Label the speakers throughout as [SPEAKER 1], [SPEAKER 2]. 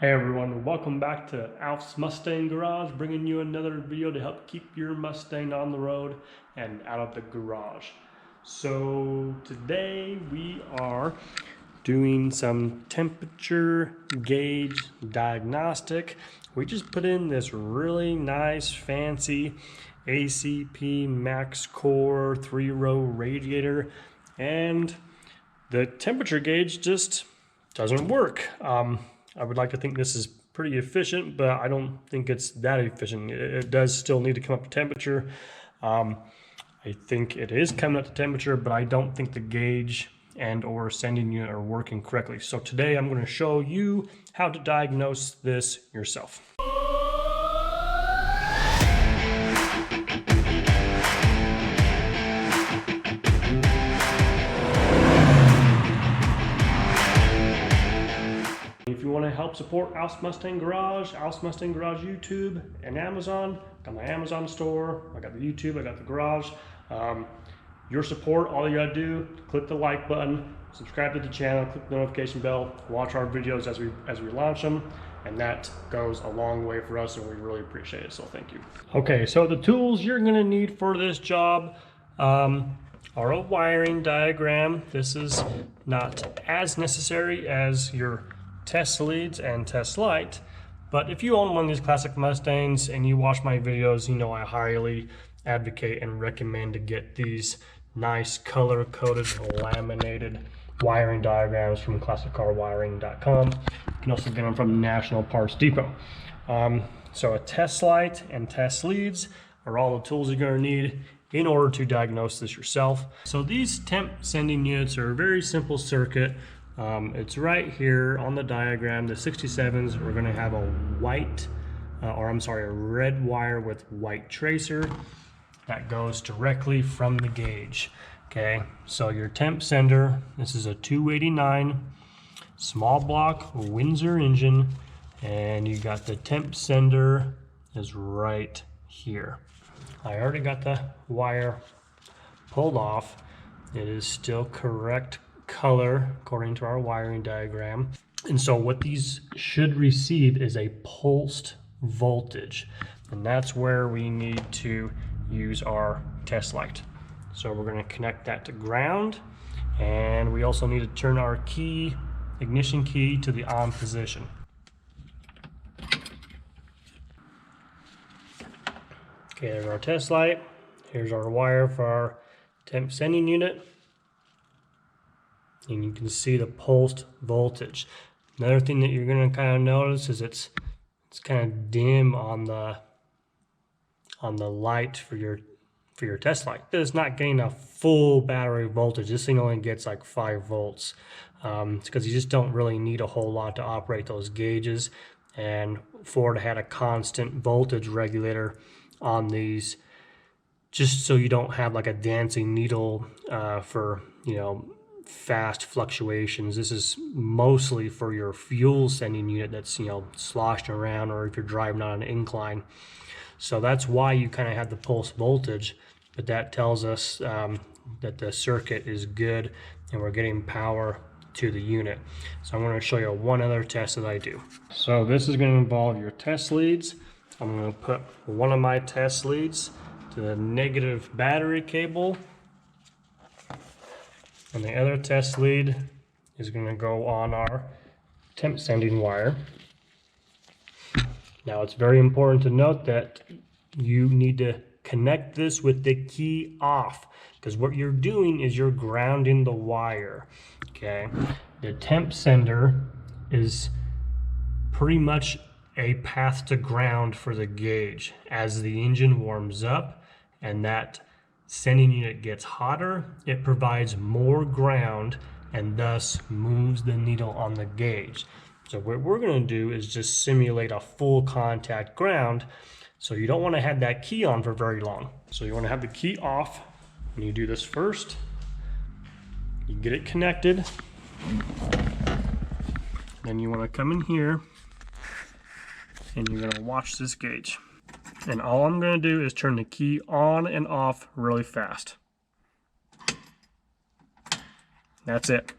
[SPEAKER 1] Hey everyone, welcome back to Alf's Mustang Garage, bringing you another video to help keep your Mustang on the road and out of the garage. So today we are doing some temperature gauge diagnostic. We just put in this really nice fancy ACP Max Core 3-row radiator, and the temperature gauge just doesn't work. I would like to think this is pretty efficient, but I don't think it's that efficient. It does still need to come up to temperature. I think it is coming up to temperature, but I don't think the gauge and or sending unit are working correctly. So today I'm going to show you how to diagnose this yourself. If you want to help support Alf's Mustang Garage, Alf's Mustang Garage YouTube, and Amazon, got my Amazon store, I got the YouTube, I got the garage. Your support, all you gotta do, click the like button, subscribe to the channel, click the notification bell, watch our videos as we launch them, and that goes a long way for us, and we really appreciate it, so thank you. Okay, so the tools you're gonna need for this job are a wiring diagram. This is not as necessary as your test leads and test light, but if you own one of these classic Mustangs and you watch my videos, you know I highly advocate and recommend to get these nice color-coded laminated wiring diagrams from classiccarwiring.com. You can also get them from National Parts Depot. So a test light and test leads are all the tools you're going to need in order to diagnose this yourself. So these temp sending units are a very simple circuit. It's right here on the diagram. The 67s, we're going to have a red wire with white tracer that goes directly from the gauge. Okay, so your temp sender, this is a 289 small block Windsor engine, and you got the temp sender is right here. I already got the wire pulled off. It is still correct color according to our wiring diagram. And so what these should receive is a pulsed voltage, and that's where we need to use our test light. So we're going to connect that to ground, and we also need to turn our ignition key to the on position. Okay, there's our test light. Here's our wire for our temp sending unit. And you can see the pulsed voltage. Another thing that you're going to kind of notice is it's kind of dim on the light for your test light. It's not getting a full battery voltage. This thing only gets like 5 volts. It's because you just don't really need a whole lot to operate those gauges. And Ford had a constant voltage regulator on these, just so you don't have like a dancing needle for, you know, fast fluctuations. This is mostly for your fuel sending unit that's, you know, sloshing around, or if you're driving on an incline. So that's why you kind of have the pulse voltage, but that tells us that the circuit is good and we're getting power to the unit. So I'm going to show you one other test that I do. So this is going to involve your test leads. I'm going to put one of my test leads to the negative battery cable, and the other test lead is going to go on our temp sending wire. Now it's very important to note that you need to connect this with the key off, because what you're doing is you're grounding the wire. Okay, the temp sender is pretty much a path to ground for the gauge. As the engine warms up and that sending unit gets hotter, it provides more ground and thus moves the needle on the gauge. So what we're going to do is just simulate a full contact ground. So you don't want to have that key on for very long. So you want to have the key off when you do this first. You get it connected. Then you want to come in here and you're going to watch this gauge. And all I'm going to do is turn the key on and off really fast. That's it.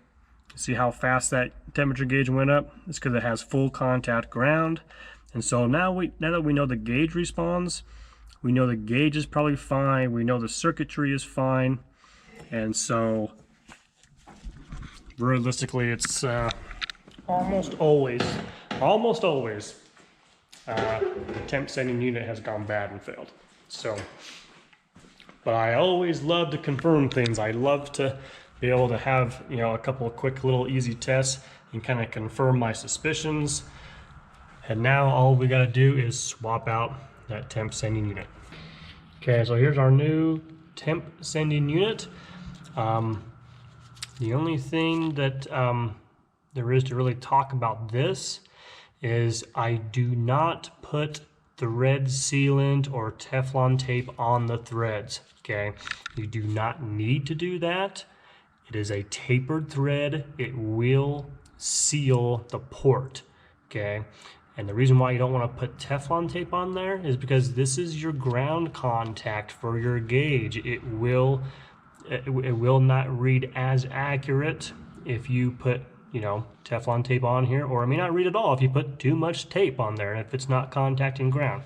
[SPEAKER 1] See how fast that temperature gauge went up? It's because it has full contact ground. And so now that we know the gauge responds, we know the gauge is probably fine, we know the circuitry is fine, and so realistically it's almost always the temp sending unit has gone bad and failed. So, but I always love to confirm things. I love to be able to have, you know, a couple of quick little easy tests and kind of confirm my suspicions. And now all we got to do is swap out that temp sending unit. Okay, so here's our new temp sending unit. The only thing that there is to really talk about this is I do not put thread sealant or Teflon tape on the threads. Okay, you do not need to do that. It is a tapered thread. It will seal the port. Okay, and the reason why you don't want to put Teflon tape on there is because this is your ground contact for your gauge. It will not read as accurate if you put, you know, Teflon tape on here, or it may not read at all if you put too much tape on there and if it's not contacting ground.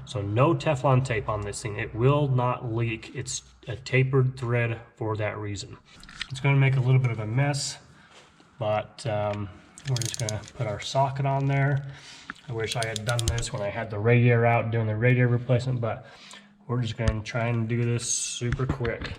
[SPEAKER 1] So no Teflon tape on this thing. It will not leak. It's a tapered thread for that reason. It's going to make a little bit of a mess, but we're just going to put our socket on there. I wish I had done this when I had the radiator out doing the radiator replacement, but we're just going to try and do this super quick.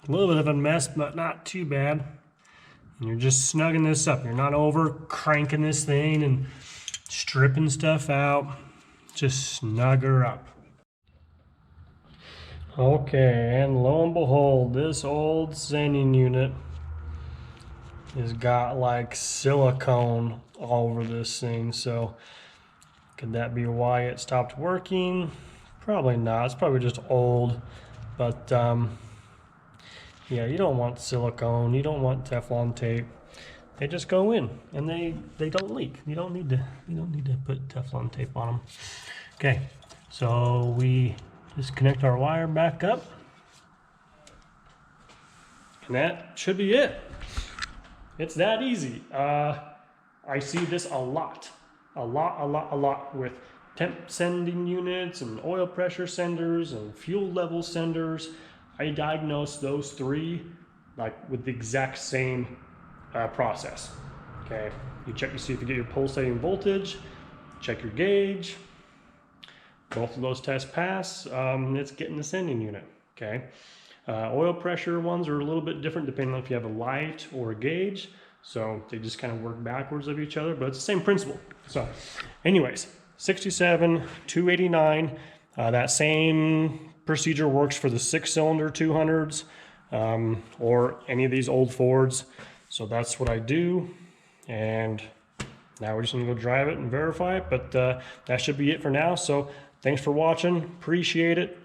[SPEAKER 1] A little bit of a mess, but not too bad. And you're just snugging this up. You're not over cranking this thing and stripping stuff out. Just snug her up. Okay, and lo and behold, this old sending unit has got like silicone all over this thing. So could that be why it stopped working? Probably not. It's probably just old. But yeah, you don't want silicone, you don't want Teflon tape. They just go in and they don't leak. You don't need to put Teflon tape on them. Okay, so we just connect our wire back up, and that should be it. It's that easy. I see this a lot with temp sending units and oil pressure senders and fuel level senders. I diagnose those three like with the exact same process. Okay, you check to see if you get your pulsating voltage, check your gauge. Both of those tests pass, it's getting the sending unit. Okay, oil pressure ones are a little bit different depending on if you have a light or a gauge. So they just kind of work backwards of each other, but it's the same principle. So anyways, 67, 289, that same procedure works for the 6-cylinder 200s or any of these old Fords. So that's what I do, and now we're just gonna go drive it and verify it, but that should be it for now. So thanks for watching, appreciate it.